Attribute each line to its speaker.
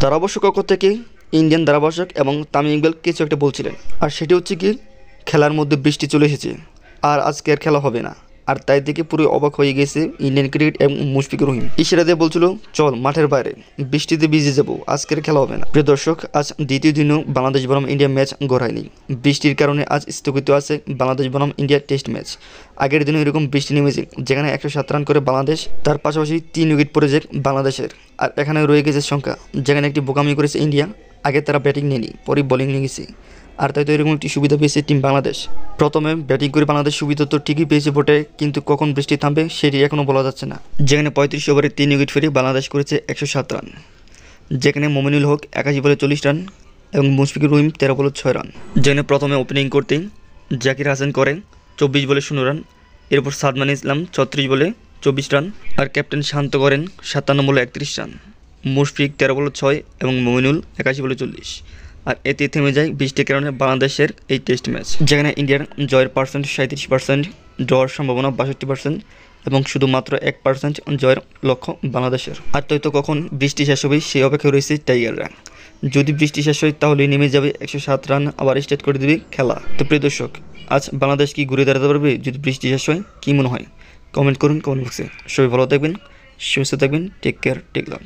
Speaker 1: ধারাভাষ্যক কক্ষ থেকে ইন্ডিয়ান ধারাভাষ্যক এবং তামিম ইকবাল কিছু একটা বলছিলেন, আর সেটি হচ্ছে কি খেলার মধ্যে বৃষ্টি চলে এসেছে আর আজকে আর খেলা হবে না। আর তাই দেখে পুরো অবাক হয়ে গেছে ইন্ডিয়ান ক্রিকেট এবং মুশফিকুর রহিম। ইশারা দিয়ে বলছিল চল মাঠের বাইরে, বৃষ্টিতে ভিজে যাবো, আজকের খেলা হবে না। প্রিয় দর্শক, আজ দ্বিতীয় দিনও বাংলাদেশ বনাম ইন্ডিয়া ম্যাচ গড়ায়নি। বৃষ্টির কারণে আজ স্থগিত আছে বাংলাদেশ বনাম ইন্ডিয়া টেস্ট ম্যাচ। আগের দিনও এরকম বৃষ্টি নেমেছে, যেখানে 107 রান করে বাংলাদেশ, তার পাশাপাশি 3 উইকেট পড়েছে বাংলাদেশের। আর এখানে রয়ে গেছে সংখ্যা, যেখানে একটি বোকামি করেছে ইন্ডিয়া, আগে তারা ব্যাটিং নেয়নি, পরে বোলিং নিয়ে গেছে। আর তাই তো এরকম একটি সুবিধা পেয়েছে টিম বাংলাদেশ। প্রথমে ব্যাটিং করে বাংলাদেশ সুবিধা তো ঠিকই পেয়েছে বটে, কিন্তু কখন বৃষ্টি থামবে সেটি এখনও বলা যাচ্ছে না। যেখানে 35 ওভারে 3 উইকেট ফেরে বাংলাদেশ করেছে 107 রান, যেখানে মমিনুল হক 81 বলে 40 রান এবং মুশফিকুর রহিম 13 বলে 6 রান। যেখানে প্রথমে ওপেনিং করতে জাকির হাসান করে 24 বলে 0 রান, এরপর সাদমান ইসলাম 36 বলে 24 রান, আর ক্যাপ্টেন শান্ত করেন 57 বলে 31 রান, মুশফিক 13 বলে 6 এবং মমিনুল 81 বলে 40। আর এতে থেমে যায় বৃষ্টির কারণে বাংলাদেশের এই টেস্ট ম্যাচ, যেখানে ইন্ডিয়ার জয়ের পার্সেন্ট 37%, ড্রর সম্ভাবনা 62% এবং শুধুমাত্র 1% জয়ের লক্ষ্য বাংলাদেশের। আর তো কখন বৃষ্টি শেষ হবে সেই অপেক্ষায় রয়েছে টাইগাররা। যদি বৃষ্টি শেষ হয় তাহলে নেমে যাবে 107 রান, আবার স্টার্ট করে দেবে খেলা। তো প্রিয় দর্শক, আজ বাংলাদেশ কি ঘুরে দাঁড়াতে পারবে যদি বৃষ্টি শেষ হয়? কী মনে হয় কমেন্ট করুন কমেন্ট বক্সে। সবাই ভালো থাকবেন, সুস্থ থাকবেন, টেক কেয়ার, টেক লাভ।